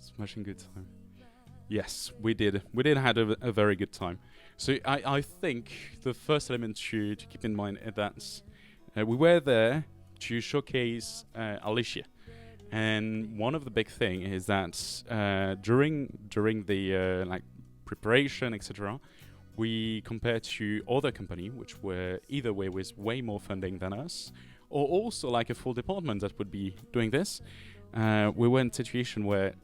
Smashing good time. Yes, we did. We did have a very good time. So I think the first element to keep in mind is that we were there to showcase Alicia. And one of the big thing is that during the like preparation, etc., we compared to other company which were either way with way more funding than us, or also like a full department that would be doing this. We were in a situation where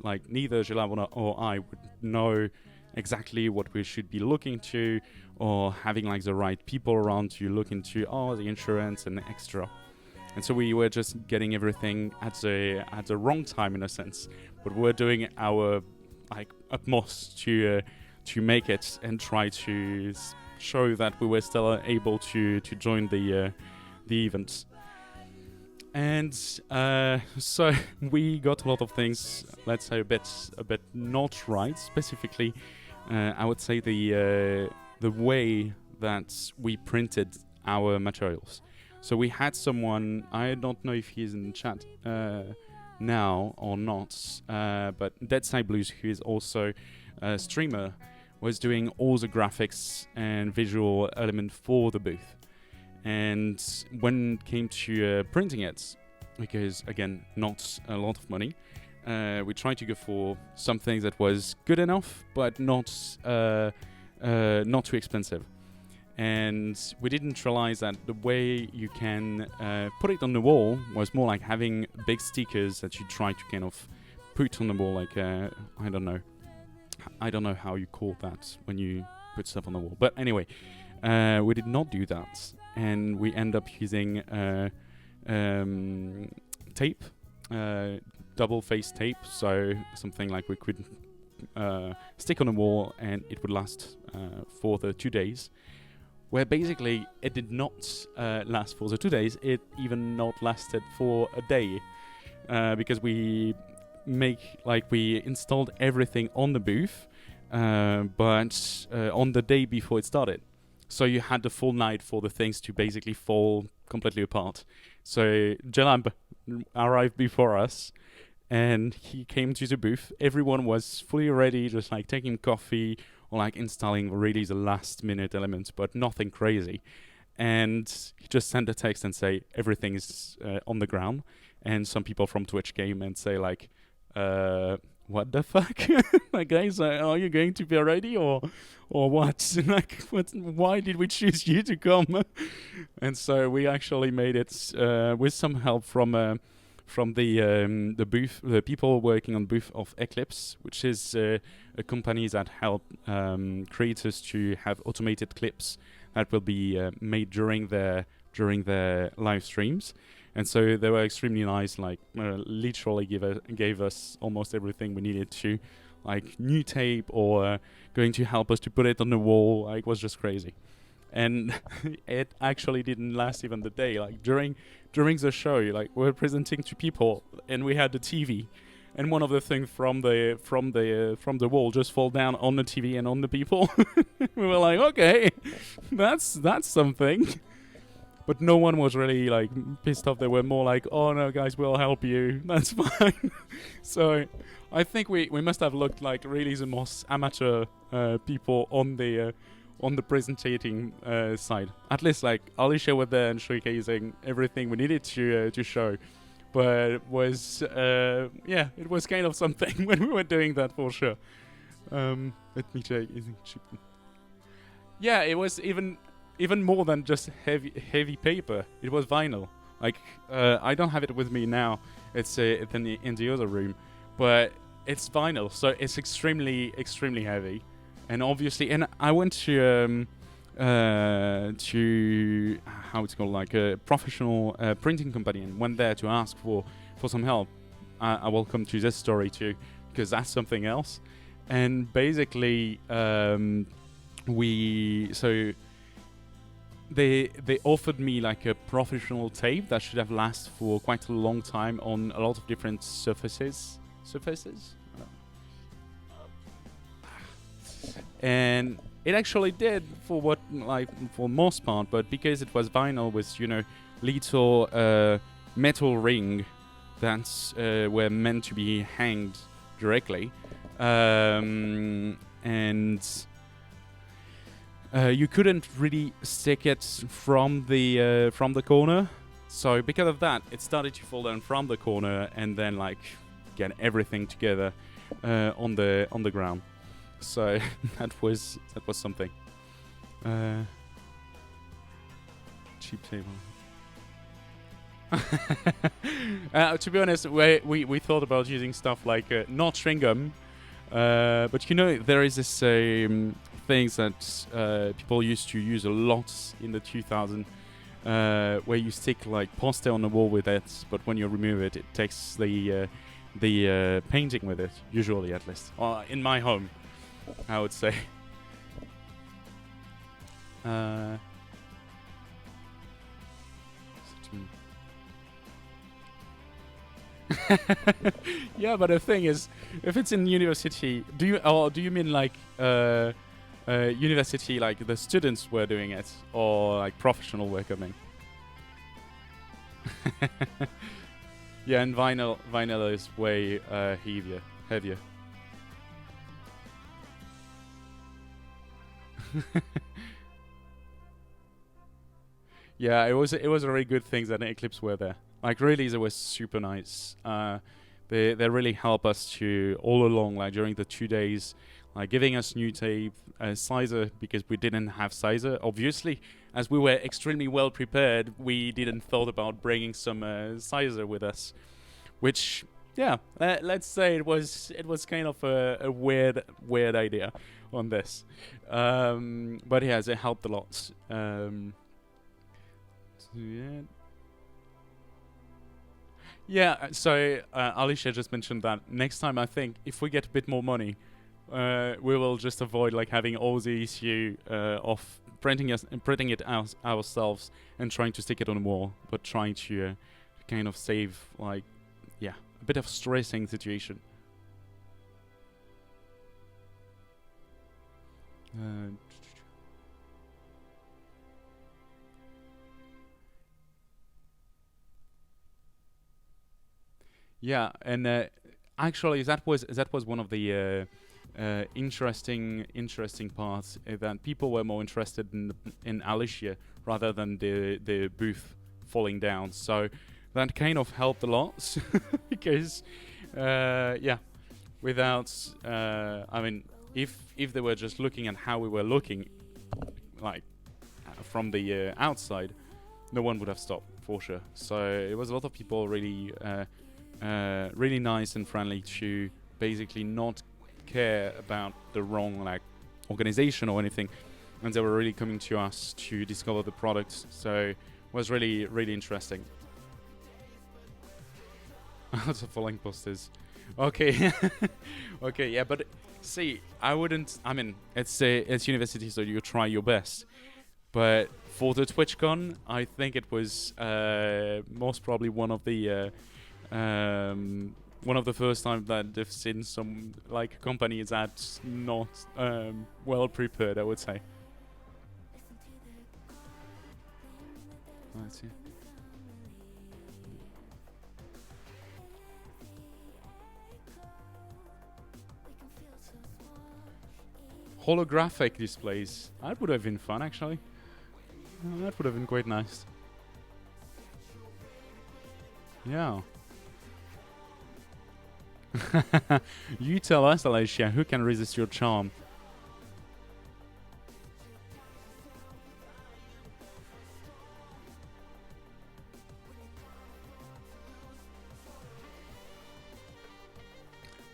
like neither Gelab or I would know exactly what we should be looking to, or having like the right people around to look into the insurance and extra. And so we were just getting everything at the wrong time in a sense, but we're doing our like utmost to make it and try to show that we were still able to join the event. And so we got a lot of things, let's say a bit not right. Specifically, I would say the way that we printed our materials. So we had someone, I don't know if he's in the chat now or not, but Dead Side Blues, who is also a streamer, was doing all the graphics and visual element for the booth. And when it came to printing it, because again, not a lot of money, we tried to go for something that was good enough, but not too expensive. And we didn't realize that the way you can put it on the wall was more like having big stickers that you try to kind of put on the wall, like I don't know how you call that when you put stuff on the wall. But anyway, we did not do that, and we end up using tape, double-faced tape, so something like we could stick on the wall and it would last for the 2 days. Where basically it did not last for the 2 days, it even not lasted for a day, because we installed everything on the booth, but on the day before it started. So you had the full night for the things to basically fall completely apart. So Gelab arrived before us, and he came to the booth. Everyone was fully ready, just like taking coffee or like installing really the last minute elements, but nothing crazy. And he just sent a text and say everything is on the ground. And some people from Twitch came and say like, what the fuck? Like, guys, are you going to be ready or what? Like, why did we choose you to come? And so we actually made it with some help from the booth, the people working on booth of Eclipse, which is a company that help creators to have automated clips that will be made during their live streams. And so they were extremely nice, like literally gave us almost everything we needed to, like new tape or going to help us to put it on the wall. Like, it was just crazy. And it actually didn't last even the day. Like during the show, like we were presenting to people and we had the TV, and one of the things from the wall just fall down on the TV and on the people. We were like, okay, that's something. But no one was really like pissed off. They were more like, oh no guys, we'll help you. That's fine. So I think we must have looked like really the most amateur people on the presenting side. At least like Alicia was there and showcasing everything we needed to show. But it was it was kind of something when we were doing that for sure. Let me check. Yeah, it was even more than just heavy paper. It was vinyl. Like I don't have it with me now. It's in the other room, but it's vinyl, so it's extremely heavy. And obviously, and I went to how it's called, like a professional printing company, and went there to ask for some help. I will come to this story too, because that's something else. And basically, they offered me like a professional tape that should have lasted for quite a long time on a lot of different surfaces. And it actually did for most part, but because it was vinyl with little metal ring that were meant to be hanged directly, and you couldn't really stick it from the corner. So because of that, it started to fall down from the corner and then like get everything together on the ground. So that was something. Cheap table. To be honest, we thought about using stuff like not chewing gum, but you know there is this things that people used to use a lot in the 2000s, where you stick like poster on the wall with it, but when you remove it, it takes the painting with it. Usually, at least, in my home, I would say. Yeah, but the thing is, if it's in university, do you mean like university, like the students were doing it, or like professional were coming? Yeah, and vinyl is way heavier. Yeah, it was a very good thing that Eclipse were there. Like really, they were super nice. They really help us to all along, like during the 2 days, like giving us new tape, sizer, because we didn't have sizer. Obviously, as we were extremely well prepared, we didn't thought about bringing some sizer with us, which, yeah, let's say it was kind of a weird idea on this, but yeah, it helped a lot. Yeah, so Alicia just mentioned that next time, I think if we get a bit more money, we will just avoid like having all the issue of printing it out ourselves and trying to stick it on the wall, but trying to kind of save like, yeah, a bit of stressing situation. Yeah, and actually, that was one of the interesting parts, that people were more interested in Alicia rather than the booth falling down. So that kind of helped a lot because yeah, without I mean, if they were just looking at how we were looking, like from the outside, no one would have stopped for sure. So it was a lot of people really really nice and friendly to basically not care about the wrong like organization or anything, and they were really coming to us to discover the products. So it was really interesting. Lots of falling posters. Okay. Okay, yeah, but see, I mean, it's university, so you try your best. But for the TwitchCon, I think it was most probably one of the first time that they've seen some like companies that's not well prepared, I would say. Let's see. Holographic displays. That would have been fun, actually. That would have been quite nice. Yeah. You tell us, Alicia, who can resist your charm?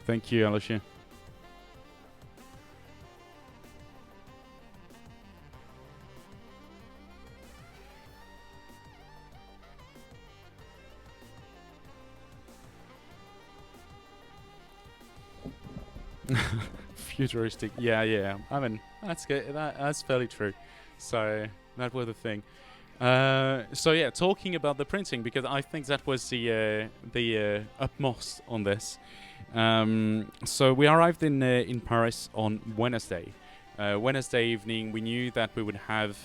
Thank you, Alicia. Futuristic, yeah. I mean, that's good. That's fairly true. So that was the thing. So yeah, talking about the printing, because I think that was the utmost on this. So we arrived in Paris on Wednesday. Wednesday evening, we knew that we would have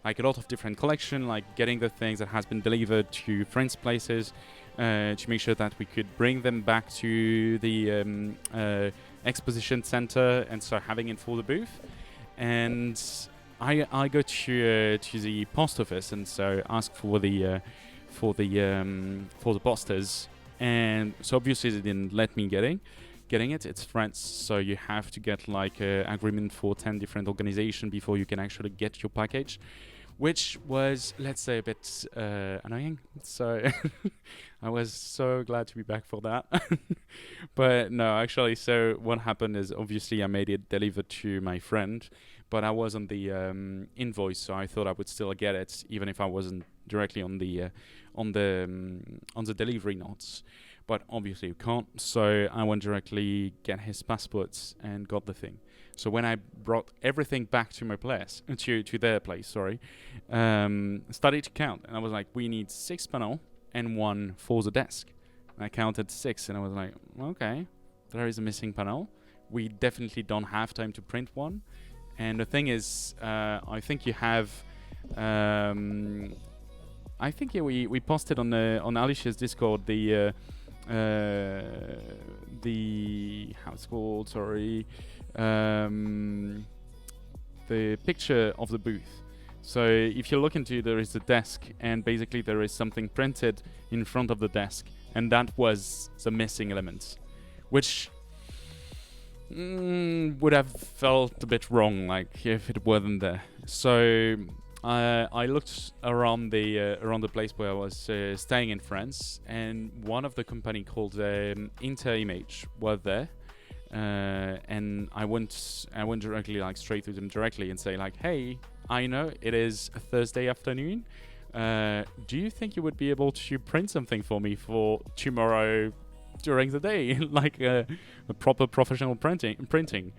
like a lot of different collection, like getting the things that has been delivered to friends' places, to make sure that we could bring them back to the exposition center and start having it for the booth. And I go to the post office and so ask for the posters, and so obviously they didn't let me getting it. It's France, so you have to get like an agreement for 10 different organizations before you can actually get your package, which was, let's say, a bit annoying. So I was so glad to be back for that. But no, actually, so what happened is obviously I made it delivered to my friend, but I was on the invoice, so I thought I would still get it even if I wasn't directly on the delivery notes. But obviously you can't, so I went directly get his passports and got the thing. So when I brought everything back to my place, to their place, started to count, and I was like, we need 6 panel and 1 for the desk. And I counted 6, and I was like, okay, there is a missing panel. We definitely don't have time to print one. And the thing is, I think you have, I think we posted on Alicia's Discord the how it's called, the picture of the booth. So if you look into, there is a desk, and basically there is something printed in front of the desk, and that was the missing element, which would have felt a bit wrong, like if it wasn't there. So I looked around the place where I was staying in France, and one of the company called Interimage was there, and I went directly, like straight to them directly, and say like, hey, I know it is a Thursday afternoon. Do you think you would be able to print something for me for tomorrow during the day, like a proper professional printing?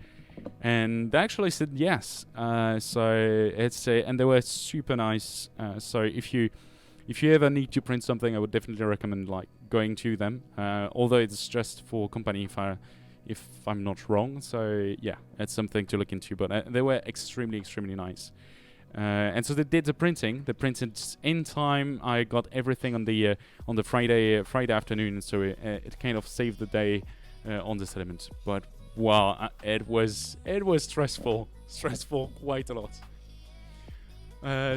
And they actually said yes. So it's and they were super nice. So if you ever need to print something, I would definitely recommend like going to them. Although it's just for company, if I'm not wrong. So yeah, it's something to look into. But they were extremely nice. And so they did the printing. They printed in time. I got everything on the Friday afternoon. So it kind of saved the day on this element. But wow, it was stressful quite a lot.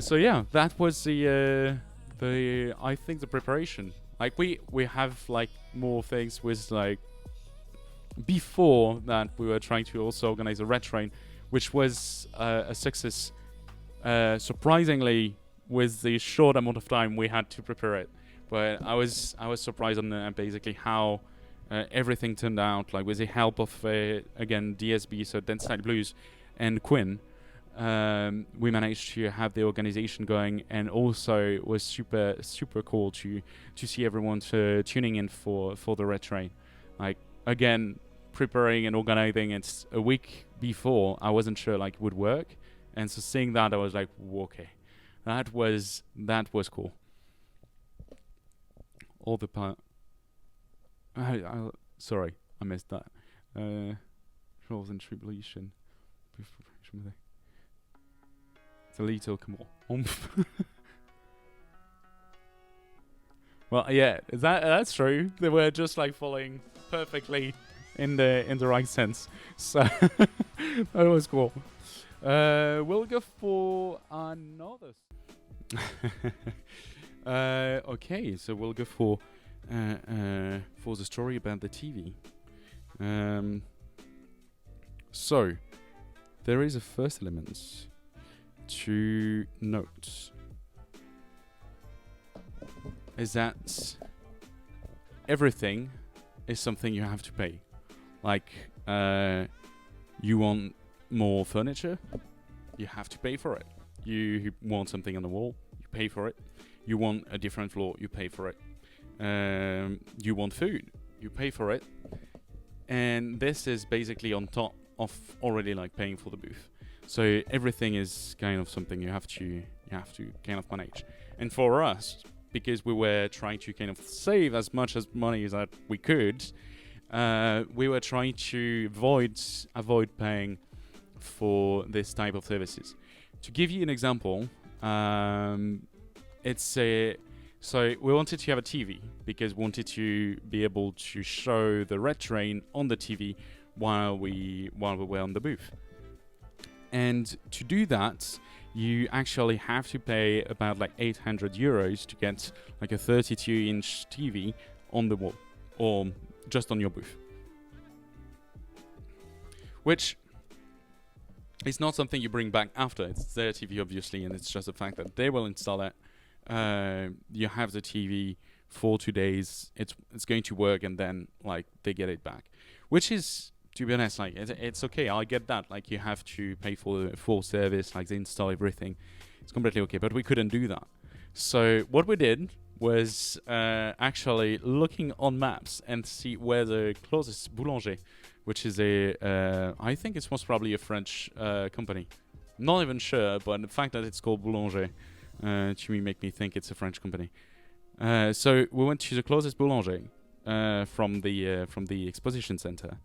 So yeah, that was the I think the preparation. Like we have like more things with like before that we were trying to also organize a red train, which was a success. Surprisingly, with the short amount of time we had to prepare it, but I was surprised on basically how everything turned out. Like with the help of again DSB, so Dance Style Blues, and Quinn, we managed to have the organization going, and also it was super cool to see everyone tuning in for the red train. Like again, preparing and organizing it a week before, I wasn't sure like it would work. And so seeing that, I was like, okay, that was cool. All the part. Sorry, I missed that. Trials and tribulation. It's a little, come on. Well, yeah, that's true. They were just like falling perfectly in the right sense. So that was cool. We'll go for another. Okay, so we'll go for the story about the TV. So there is a first element to note, is that everything is something you have to pay. Like you want more furniture, you have to pay for it. You want something on the wall, you pay for it. You want a different floor, you pay for it. You want food, you pay for it. And this is basically on top of already like paying for the booth. So everything is kind of something you have to kind of manage. And for us, because we were trying to kind of save as much as money as that we could, we were trying to avoid paying for this type of services. To give you an example, it's So we wanted to have a TV because we wanted to be able to show the red train on the TV while we were on the booth. And to do that, you actually have to pay about like 800 euros to get like a 32-inch TV on the wall or just on your booth. Which is not something you bring back after. It's their TV, obviously, and it's just the fact that they will install it. You have the TV for 2 days. It's going to work, and then like they get it back, which is, to be honest, like it's okay. I get that. Like you have to pay for the full service, like they install everything. It's completely okay, but we couldn't do that. So what we did was actually looking on maps and see where the closest boulanger, which is I think it's most probably a French company. Not even sure, but the fact that it's called boulanger to me make me think it's a French company. So we went to the closest boulanger from the exposition center.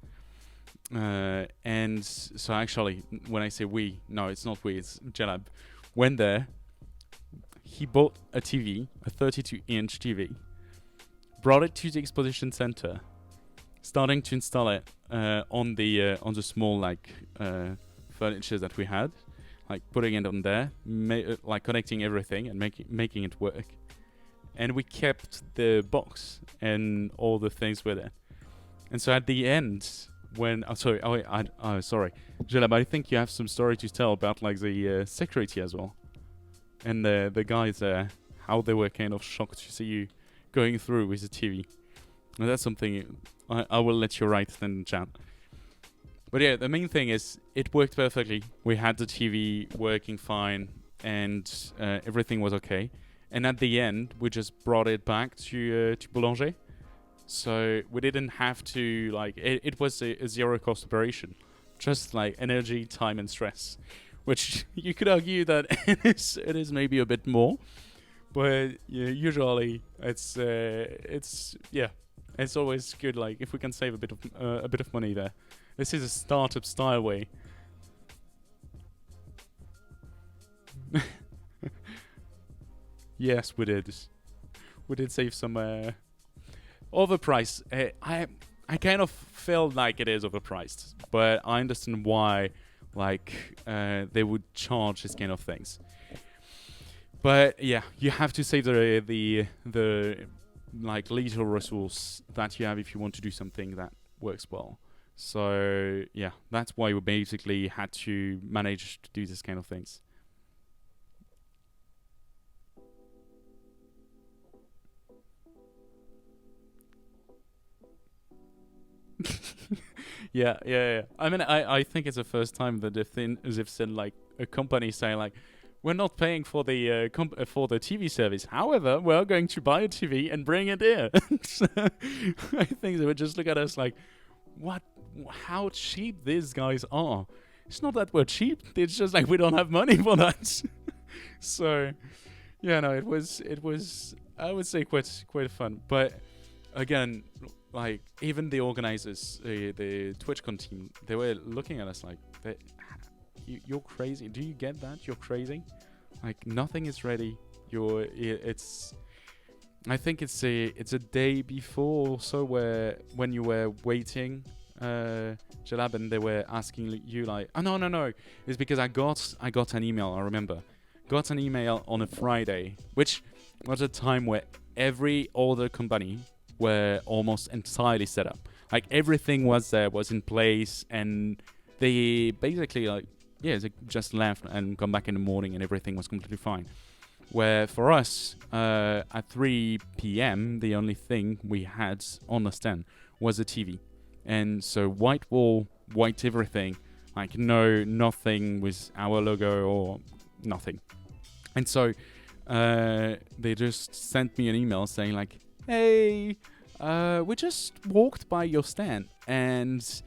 And so actually, when I say we, no, it's not we, it's Jalab, went there. He bought a TV, a 32-inch TV, brought it to the exposition center, starting to install it on the small like furniture that we had, like putting it on there, like connecting everything and making it work. And we kept the box and all the things with it. And so at the end, when sorry, Jalab, I think you have some story to tell about like the security as well, and the guys there, how they were kind of shocked to see you going through with the TV. And that's something I will let you write in the chat. But yeah, the main thing is it worked perfectly. We had the TV working fine, and everything was okay. And at the end, we just brought it back to Boulanger. So we didn't have to, like, it was a zero cost operation. Just like energy, time, and stress. Which you could argue that it is maybe a bit more. But yeah, usually it's always good, like, if we can save a bit of money there. This is a startup style way. Yes, we did. We did save some overpriced. I kind of feel like it is overpriced, but I understand why, like, they would charge this kind of things. But yeah, you have to save the like little resource that you have if you want to do something that works well. So yeah, that's why we basically had to manage to do this kind of things. Yeah. I mean, I think it's the first time that they've seen like a company saying like, we're not paying for the for the TV service. However, we're going to buy a TV and bring it here. I think they would just look at us like, what? How cheap these guys are. It's not that we're cheap. It's just like we don't have money for that. So, yeah, no, it was. I would say quite fun. But again, like even the organizers, the TwitchCon team, they were looking at us like, you're crazy. Do you get that? You're crazy. Like nothing is ready. I think it's a day before also when you were waiting, Jalab, and they were asking you like, oh no, it's because I got an email. I remember, got an email on a Friday, which was a time where every other company were almost entirely set up. Like everything was in place, and they basically like, yeah, they just left and come back in the morning and everything was completely fine. Where for us, at 3 p.m., the only thing we had on the stand was a TV. And so white wall, white everything, like nothing with our logo or nothing. And so they just sent me an email saying like, hey, we just walked by your stand and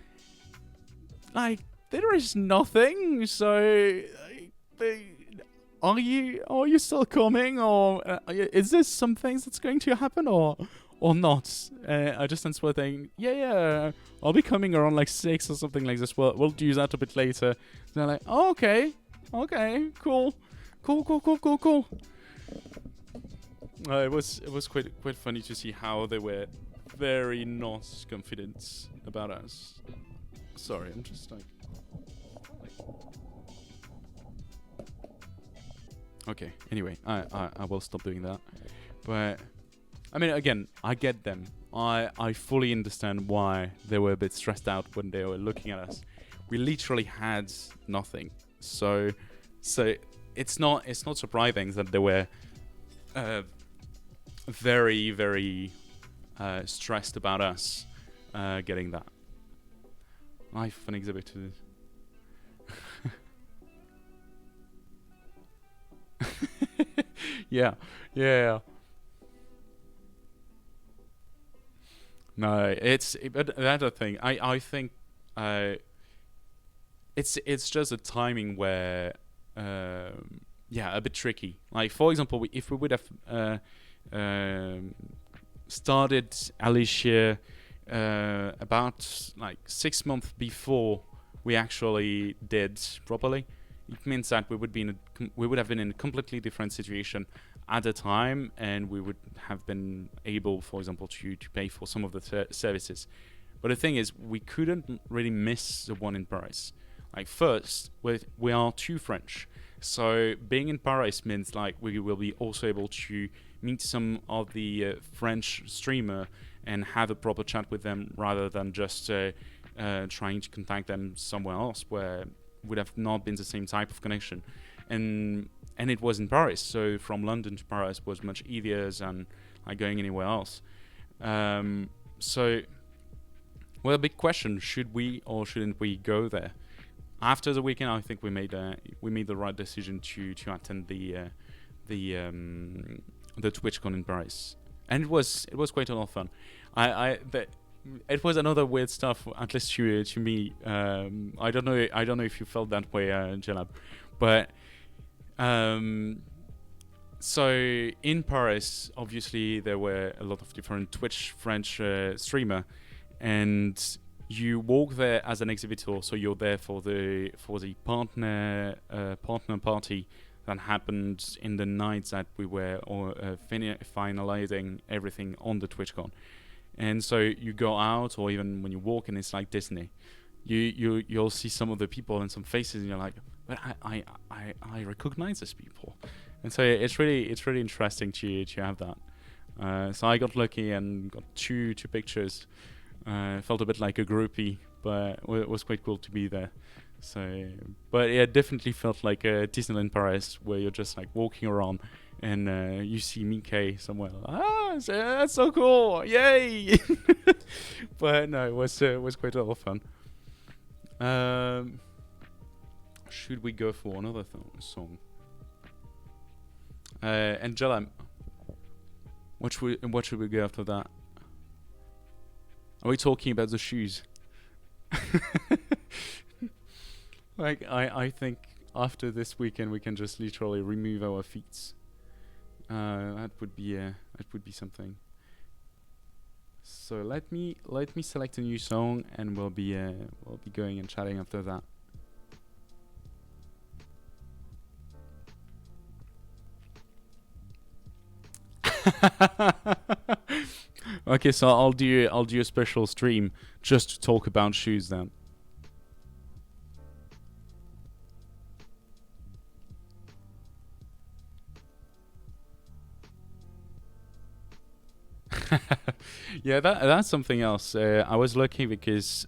like, there is nothing, so are you still coming, or is this some things that's going to happen, or not? I just answered saying, yeah, I'll be coming around like 6 or something like this. We'll do that a bit later. They're like, oh, okay, cool. It was quite funny to see how they were very not confident about us. Sorry, I'm just like okay. Anyway, I will stop doing that. But I mean, again, I get them. I fully understand why they were a bit stressed out when they were looking at us. We literally had nothing, so it's not surprising that they were very stressed about us getting that. Life of an exhibitor. Yeah. No, but that's the thing. I think it's just a timing where a bit tricky. Like for example, if we would have started Alicia about like 6 months before we actually did properly, it means that we would have been in a completely different situation at the time, and we would have been able, for example, to pay for some of the services. But the thing is, we couldn't really miss the one in Paris. Like first, we are too French, so being in Paris means like we will be also able to meet some of the French streamer and have a proper chat with them, rather than just trying to contact them somewhere else where would have not been the same type of connection. And it was in Paris, so from London to Paris was much easier than like going anywhere else. So, well, big question: should we or shouldn't we go there? After the weekend, I think we made the right decision to attend the TwitchCon in Paris, and it was quite a lot of fun. It was another weird stuff, at least to me. I don't know if you felt that way, Jalab, but so in Paris, obviously there were a lot of different Twitch French streamer, and you walk there as an exhibitor, so you're there for the partner party that happened in the nights that we were finalizing everything on the TwitchCon. And so you go out, or even when you walk, and it's like Disney. You'll see some of the people and some faces, and you're like, but I recognize these people. And so it's really interesting to have that. So I got lucky and got two pictures. Felt a bit like a groupie, but it was quite cool to be there. So, but it definitely felt like Disneyland Paris, where you're just like walking around and you see Mickey somewhere. That's so cool! Yay! But no, it was quite a lot of fun. Should we go for another song? Angela, what should we go after that? Are we talking about the shoes? Like I think after this weekend we can just literally remove our feet. That would be something. So let me select a new song, and we'll be going and chatting after that. Okay, so I'll do a special stream just to talk about shoes then. Yeah, that's something else. I was lucky because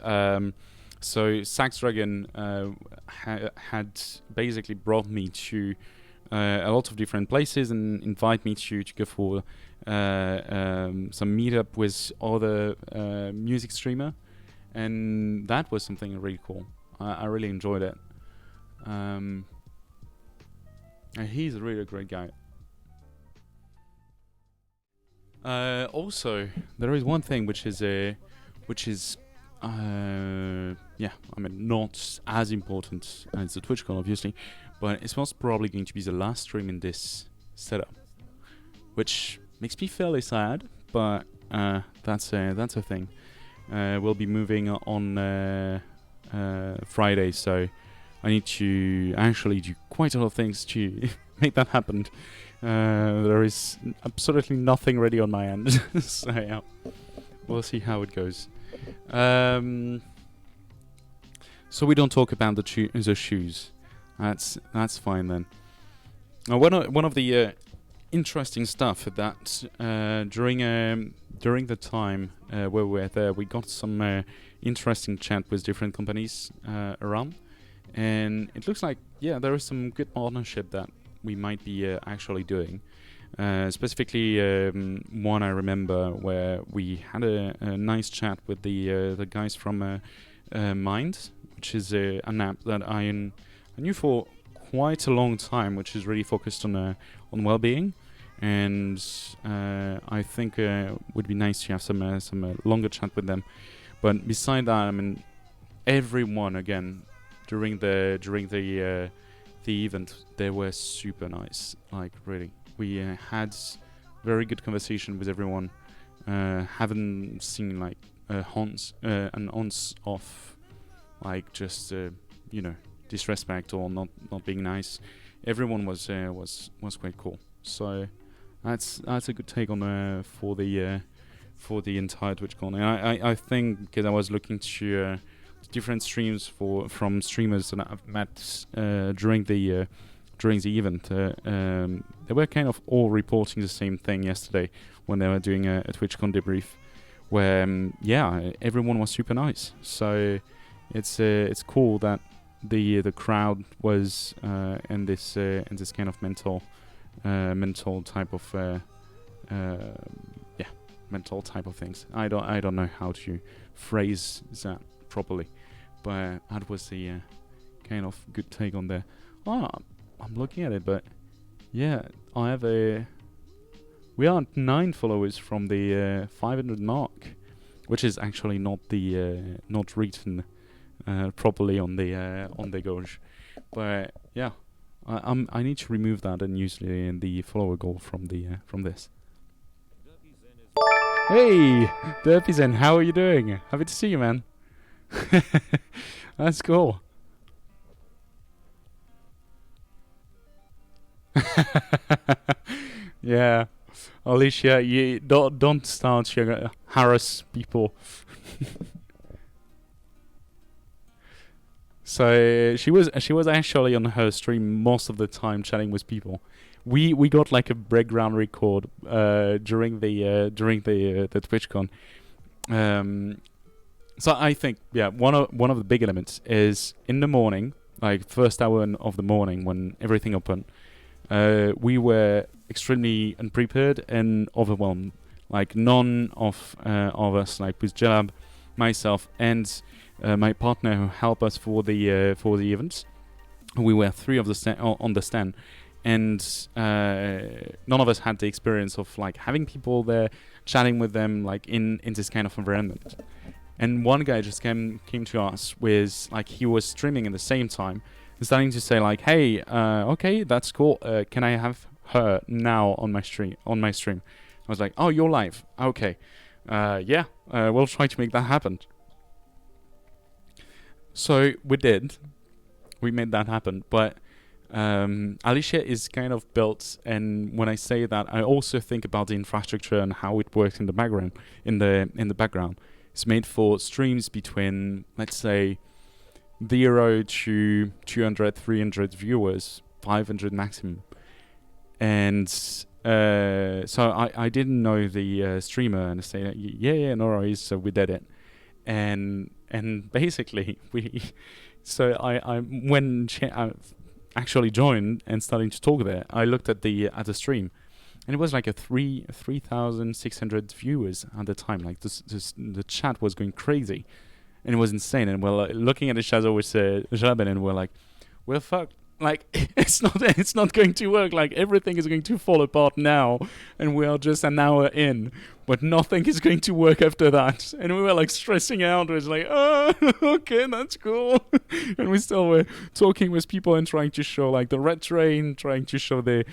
so Sax Dragon had basically brought me to a lot of different places and invite me to go for some meetup with other music streamer, and that was something really cool. I really enjoyed it. And he's a really great guy. Also, there is one thing which is not as important as the TwitchCon, obviously, but it's most probably going to be the last stream in this setup, which makes me fairly sad, but that's a thing. We'll be moving on Friday, so I need to actually do quite a lot of things to make that happen. There is absolutely nothing ready on my end. So yeah, we'll see how it goes. So we don't talk about the shoes. That's fine then. One of the interesting stuff that during the time where we were there, we got some interesting chat with different companies around, and it looks like there is some good partnership that we might be actually doing. Specifically, one I remember where we had a nice chat with the guys from Mind, which is an app that I knew for quite a long time, which is really focused on well-being, and I think would be nice to have some longer chat with them. But beside that, I mean, everyone again during the event, they were super nice. Like really, we had very good conversation with everyone. Haven't seen like an ounce of like just disrespect or not being nice. Everyone was quite cool. So that's a good take on for the entire TwitchCon. And I think because I was looking to different streams from streamers that I've met during the event, they were kind of all reporting the same thing yesterday when they were doing a TwitchCon debrief, where everyone was super nice. So it's cool that the crowd was in this kind of mental type of mental type of things. I don't know how to phrase that properly, but that was the kind of good take on there. I'm looking at it, but we are at 9 followers from the 500 mark, which is actually not written properly on the gauge. But I need to remove that and use the follower goal from this. Hey, Derpy Zen, how are you doing? Happy to see you, man. That's cool. Yeah, Alicia, you don't start to harass people. So she was actually on her stream most of the time chatting with people. We got like a background record during the TwitchCon. So I think one of the big elements is in the morning, like first hour of the morning when everything opened, we were extremely unprepared and overwhelmed. Like none of us, like with Jalab, myself, and my partner who helped us for the events. We were 3 of on the stand, and none of us had the experience of like having people there, chatting with them, like in this kind of environment. And one guy just came to us with like he was streaming at the same time, and starting to say like, "Hey, okay, that's cool. Can I have her now on my stream?" I was like, "Oh, you're live. Okay, we'll try to make that happen." So we did. We made that happen. But Alicia is kind of built, and when I say that, I also think about the infrastructure and how it works in the background. In the background, it's made for streams between, let's say, 0 to 200, 300 viewers, 500 maximum. And so I didn't know the streamer, and I say, yeah, no worries. So we did it, and basically I when she actually joined and starting to talk there, I looked at the stream, and it was like a 3,600 viewers at the time. Like the chat was going crazy, and it was insane. And we're like, looking at the shadow with Jaben, and we're like, well, fuck. Like it's not going to work. Like everything is going to fall apart now, and we are just an hour in, but nothing is going to work after that. And we were like stressing out. It was like, oh, okay, that's cool. And we still were talking with people and trying to show like the red train, trying to show the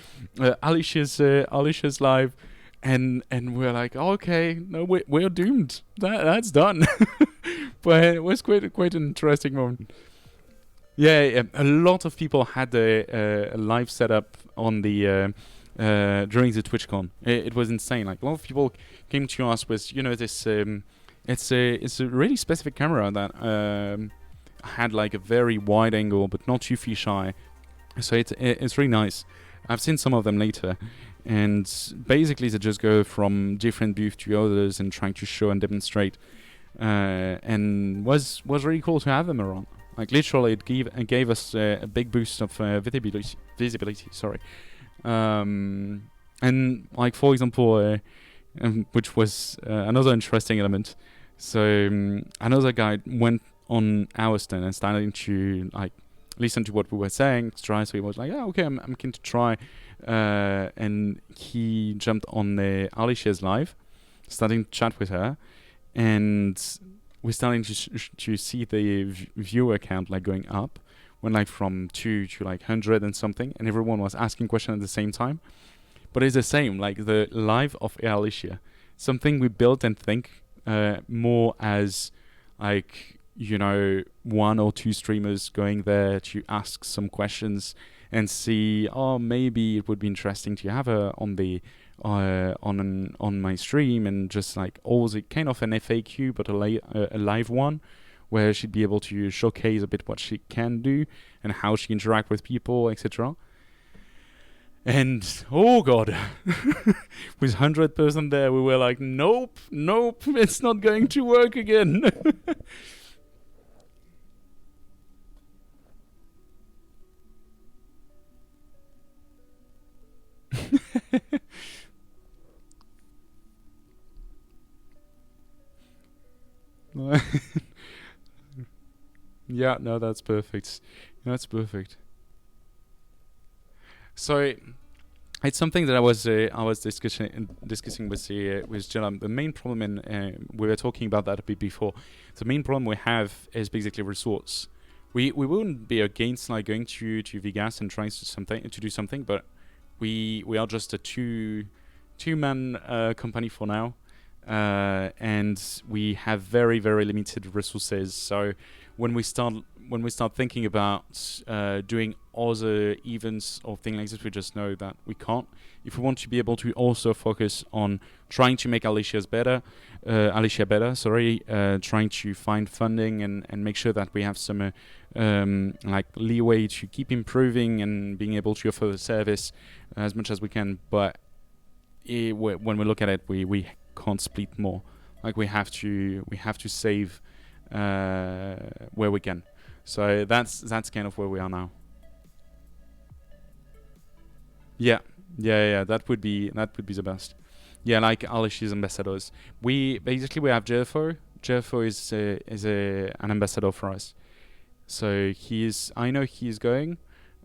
Alicia's live, and we're like, okay, no, we're doomed. That's done. But it was quite an interesting moment. Yeah, a lot of people had a live setup on the during the TwitchCon. It was insane. Like a lot of people came to us with this. It's a really specific camera that had like a very wide angle, but not too fisheye. So it's really nice. I've seen some of them later, and basically they just go from different booth to others and trying to show and demonstrate. And was really cool to have them around. Like literally, it gave us a big boost of visibility. Sorry. And like for example, which was another interesting element. So another guy went on our stand and started to like listen to what we were saying, try. So he was like, "Yeah, okay, I'm keen to try," and he jumped on the Alicia's live, starting to chat with her, and we're starting to see the viewer count like going up, went like from 2 to like 100 and something, and everyone was asking questions at the same time. But it's the same, like the live of Alicia, something we built and think more as like, one or two streamers going there to ask some questions and see, maybe it would be interesting to have her on the on my stream, and just like also kind of an FAQ, but a live one where she'd be able to showcase a bit what she can do and how she interact with people, etc. And oh god, with 100% there, we were like, nope, it's not going to work again. Yeah, no, that's perfect. That's perfect. So it's something that I was discussing with Jella. The main problem, and we were talking about that a bit before. The main problem we have is basically resource. We wouldn't be against like going to Vegas and trying to do something, but we are just a two-man company for now, and we have very, very limited resources. So when we start thinking about doing other events or things like this, we just know that we can't. If we want to be able to also focus on trying to make Alicia better, trying to find funding and make sure that we have some like leeway to keep improving and being able to offer the service as much as we can. But when we look at it, we can't split more. Like we have to save where we can. So that's kind of where we are now. Yeah. That would be the best. Yeah, like Alicia's ambassadors. We have Jeffo. Jeffo is an ambassador for us. So I know he's going,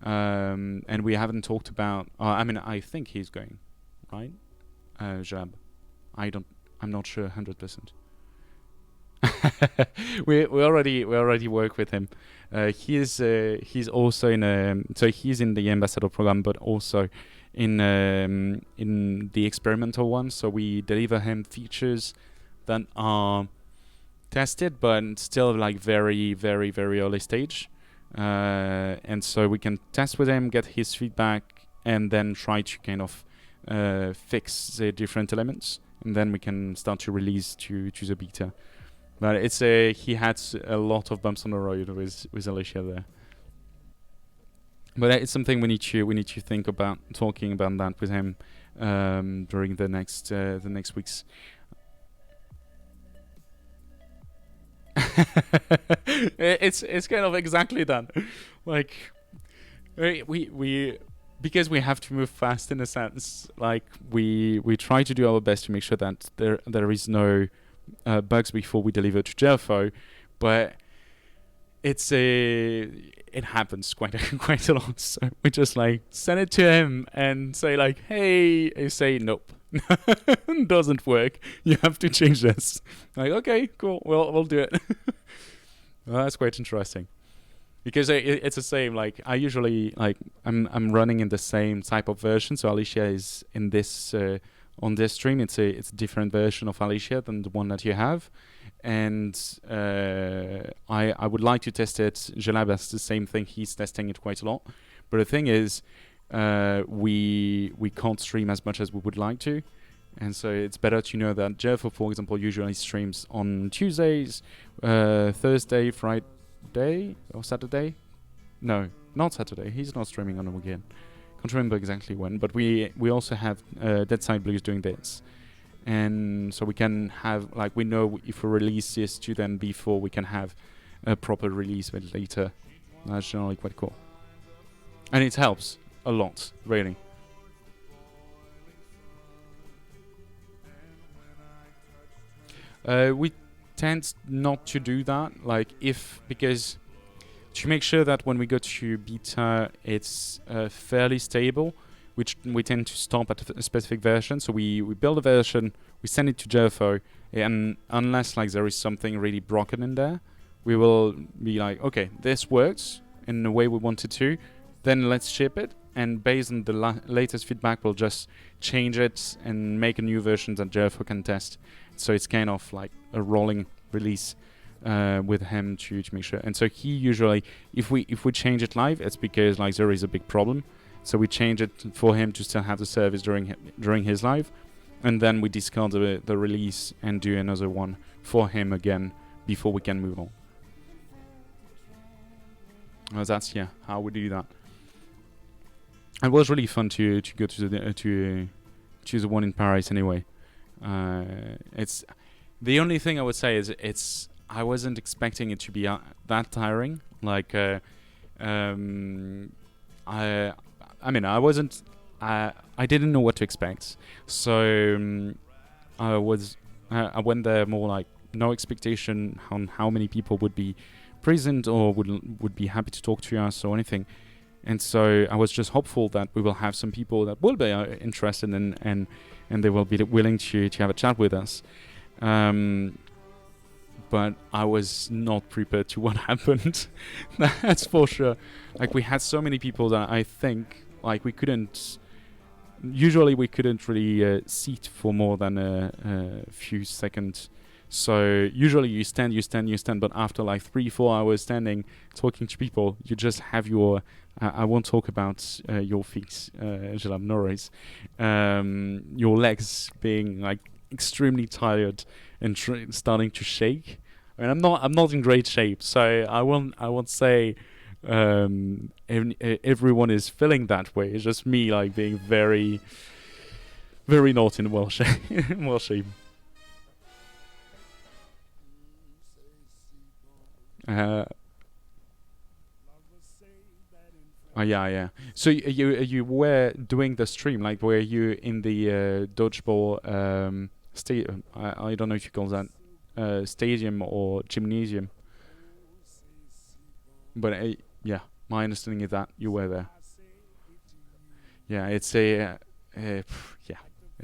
and we haven't talked about. I think he's going, right? Jab. I'm not sure 100%. we already work with him. He's also he's in the ambassador program, but also in the experimental one. So we deliver him features that are tested, but still like very, very, very early stage. And so we can test with him, get his feedback, and then try to kind of fix the different elements, and then we can start to release to the beta. But he had a lot of bumps on the road with Alicia there. But it's something we need to think about, talking about that with him during the next weeks. It's kind of exactly that. Like we because we have to move fast in a sense. Like we try to do our best to make sure that there is no bugs before we deliver to Jeffo, but it happens quite a lot. So we just like send it to him and say like, hey, he say nope. Doesn't work. You have to change this. Like, okay, cool. We'll do it. Well, that's quite interesting, because it's the same. Like I usually I'm running in the same type of version. So Alicia is in this on this stream. It's a different version of Alicia than the one that you have, and I would like to test it. Jalab has the same thing. He's testing it quite a lot, but the thing is, we can't stream as much as we would like to. And so it's better to know that Jeffo, for example, usually streams on Tuesdays, Thursday, Friday, or Saturday. No, not Saturday. He's not streaming on a weekend. Can't remember exactly when. But we also have Dead Side Blues doing this. And so we can have, like, we know if we release this to them before, we can have a proper release a bit later. That's generally quite cool. And it helps a lot, really. We tend not to do that, like, because to make sure that when we go to beta, it's fairly stable, which we tend to stop at a specific version. So we build a version, we send it to Jeffo, and unless like there is something really broken in there, we will be like, okay, this works in the way we want it to, then let's ship it, and based on the latest feedback, we'll just change it and make a new version that Jeffo can test. So it's kind of like a rolling release with him to make sure. And so he usually, if we change it live, it's because like there is a big problem. So we change it for him to still have the service during his live, and then we discard the release and do another one for him again before we can move on. That's how we do that. It was really fun to go to the one in Paris anyway. It's the only thing I would say is I wasn't expecting it to be that tiring. Like I mean I wasn't I didn't know what to expect, so I went there more like no expectation on how many people would be present or would be happy to talk to us or anything. And so I was just hopeful that we will have some people that will be interested and they will be willing to have a chat with us. But I was not prepared to what happened. That's for sure. Like we had so many people that I think like we couldn't really seat for more than a few seconds. So usually you stand, but after like 3-4 hours standing, talking to people, you just have your, I won't talk about your feet, no worries. Your legs being like extremely tired and starting to shake. I mean, I'm not in great shape, so I won't say everyone is feeling that way. It's just me like being very, very not in well shape. Yeah. So you were doing the stream, like were you in the dodgeball I don't know if you call that stadium or gymnasium, but my understanding is that you were there. Yeah, it's it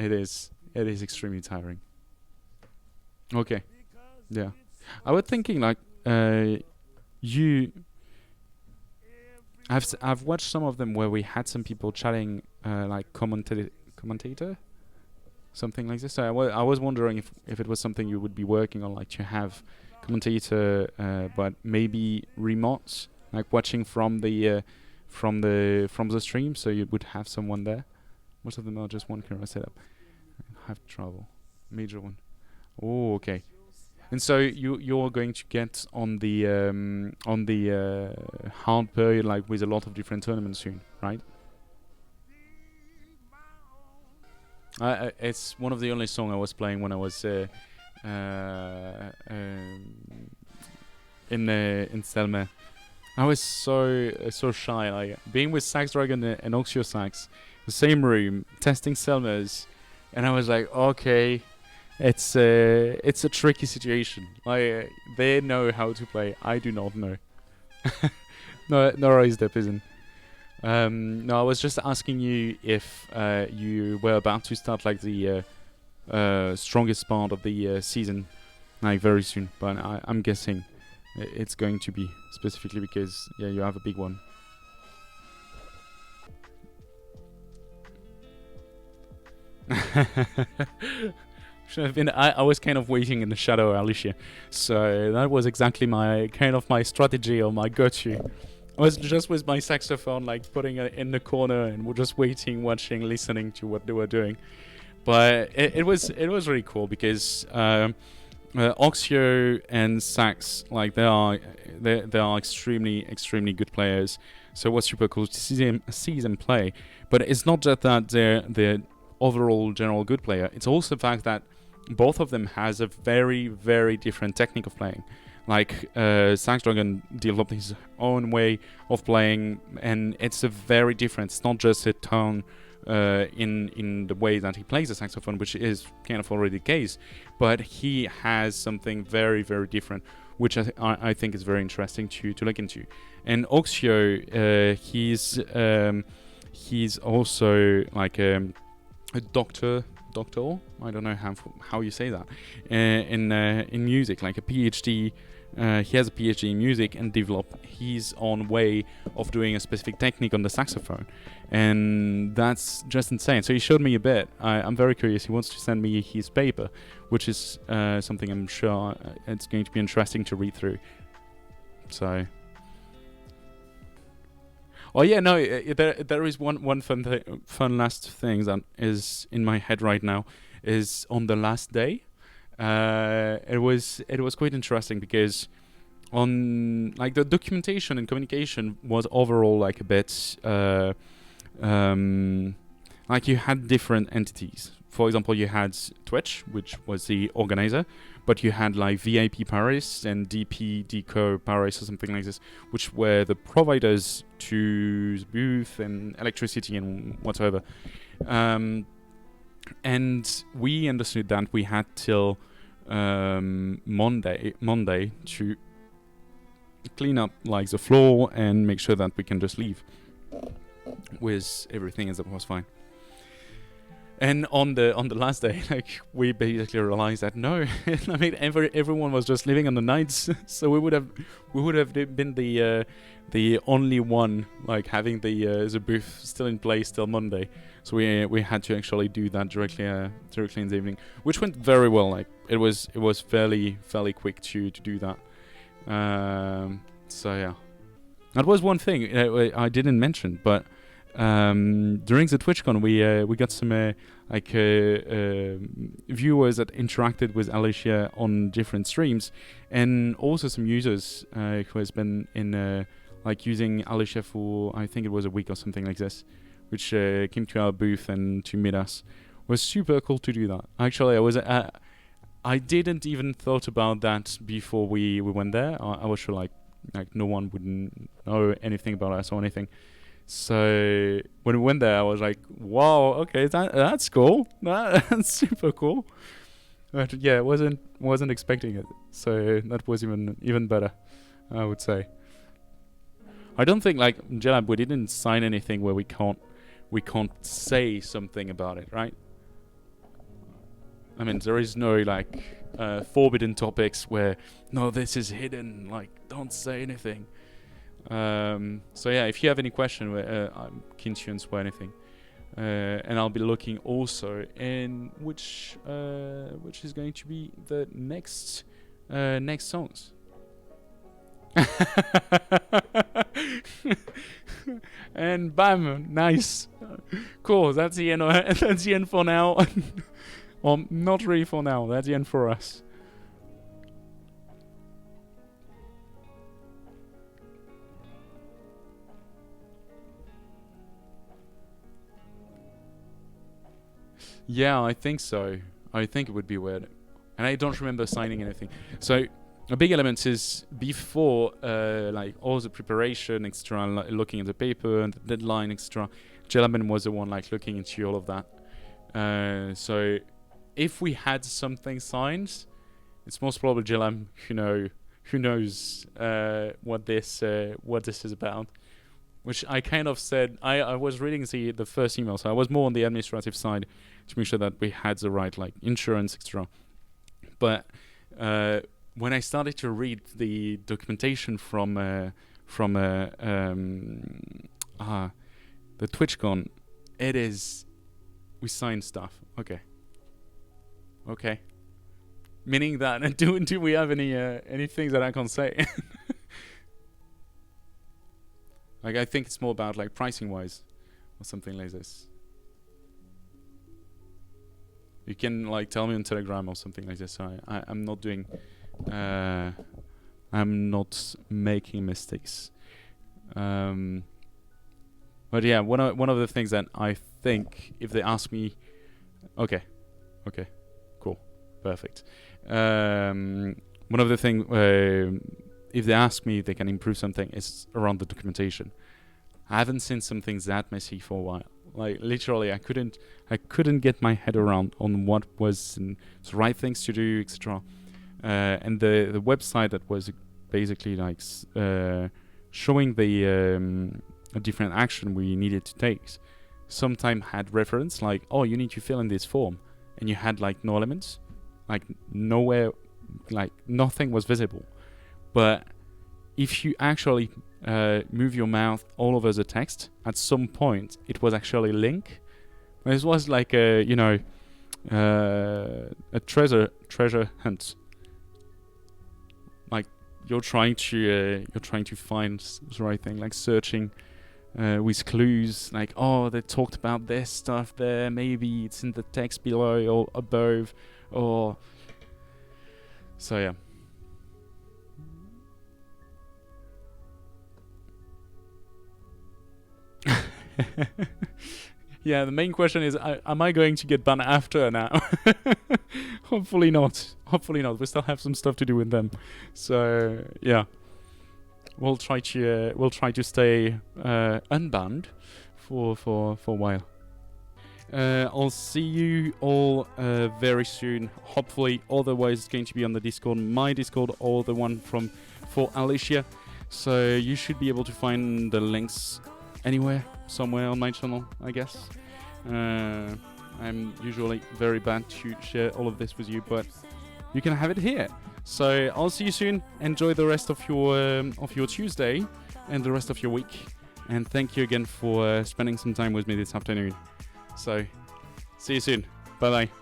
is extremely tiring. Okay, yeah, I was thinking like you. I've watched some of them where we had some people chatting like commentator, something like this. So I was wondering if it was something you would be working on, like to have commentator, but maybe remote, like watching from the stream, so you would have someone there. Most of them are just one camera setup. Have trouble, major one. Oh, okay. And so you're going to get on the hard period, like with a lot of different tournaments soon, right? It's one of the only songs I was playing when I was in Selma. I was so shy, like being with Sax Dragon and Oxio Sax, the same room, testing Selmas, and I was like, okay. It's a tricky situation. Like they know how to play. I do not know. No worries there, Pizen. No, I was just asking you if you were about to start like the strongest part of the season, like very soon. But I'm guessing it's going to be specifically because you have a big one. Should have been. I was kind of waiting in the shadow, Alicia. So that was exactly my strategy or my go-to. I was just with my saxophone, like putting it in the corner, and we're just waiting, watching, listening to what they were doing. But it was really cool because Oxio and Sax, like they are extremely good players. So it was super cool to see them play. But it's not just that they're overall general good player. It's also the fact that both of them has a very different technique of playing. Like Sax Dragon developed his own way of playing, and it's a very different. It's not just a tone in the way that he plays the saxophone, which is kind of already the case, but he has something very different, which I think is very interesting to look into. And Oxio, he's also like a doctor. I don't know how you say that in music, like a PhD. He has a PhD in music and developed his own way of doing a specific technique on the saxophone, and that's just insane. So he showed me a bit. I'm very curious. He wants to send me his paper, which is something I'm sure it's going to be interesting to read through. So. Oh yeah, no. There is one fun last thing that is in my head right now. Is on the last day. It was quite interesting because on like the documentation and communication was overall like a bit like you had different entities. For example, you had Twitch, which was the organizer, but you had like VIP Paris and DP Deco Paris or something like this, which were the providers to the booth and electricity and whatever. And we understood that we had till Monday to clean up like the floor and make sure that we can just leave with everything as it was fine. And on the last day, like we basically realized that no, I mean everyone was just leaving on the nights, so we would have been the only one like having the booth still in place till Monday. So we had to actually do that directly in the evening, which went very well. Like it was fairly quick to do that. So yeah, that was one thing I didn't mention, but during the TwitchCon we got some viewers that interacted with Alicia on different streams, and also some users who has been in like using Alicia for I think it was a week or something like this, which came to our booth and to meet us. It was super cool to do that. Actually, I didn't even thought about that before we went there. I was sure like no one would know anything about us or anything. So when we went there, I was like, wow, okay, that's cool. That's super cool. But yeah, wasn't expecting it. So that was even better, I would say. I don't think like Jelab, we didn't sign anything where we can't say something about it, right? I mean, there is no like forbidden topics where no, this is hidden. Like, don't say anything. So yeah, if you have any question, I'm keen to answer anything, and I'll be looking also in which is going to be the next songs. And bam, nice, cool. That's the end. That's the end for now. Well, not really for now. That's the end for us. Yeah, I think so. I think it would be weird. And I don't remember signing anything. So a big element is before like all the preparation extra, looking at the paper and the deadline extra, Jelaman was the one like looking into all of that. So if we had something signed, it's most probably Jelam who knows what this is about. Which I kind of said, I was reading the first email, so I was more on the administrative side to make sure that we had the right like insurance extra. But when I started to read the documentation from the TwitchCon, it is we signed stuff. Okay. Meaning that do we have any things that I can say? Like, I think it's more about like pricing wise or something like this. You can like tell me on Telegram or something like this. I'm not doing, I'm not making mistakes. But yeah, one of the things that I think, if they ask me, okay, cool, perfect. One of the things, if they ask me if they can improve something, is around the documentation. I haven't seen some things that messy for a while. Like literally, I couldn't get my head around on what was the right things to do, etc. And the website that was basically like showing the different action we needed to take, sometimes had reference like, oh, you need to fill in this form, and you had like no elements, like nowhere, like nothing was visible. But if you actually move your mouth all over the text, at some point it was actually link. This was like a a treasure hunt. Like you're trying to find the right thing, like searching with clues, like, oh, they talked about this stuff there, maybe it's in the text below or above, or so yeah. Yeah, the main question is, am I going to get banned after now? Hopefully not. We still have some stuff to do with them. So yeah, we'll try to stay unbanned for a while. I'll see you all very soon. Hopefully, otherwise it's going to be on the Discord, my Discord, or the one for Alicia. So you should be able to find the links anywhere, somewhere on my channel, I guess. I'm usually very bad to share all of this with you, but you can have it here. So I'll see you soon. Enjoy the rest of your Tuesday and the rest of your week. And thank you again for spending some time with me this afternoon. So see you soon. Bye bye.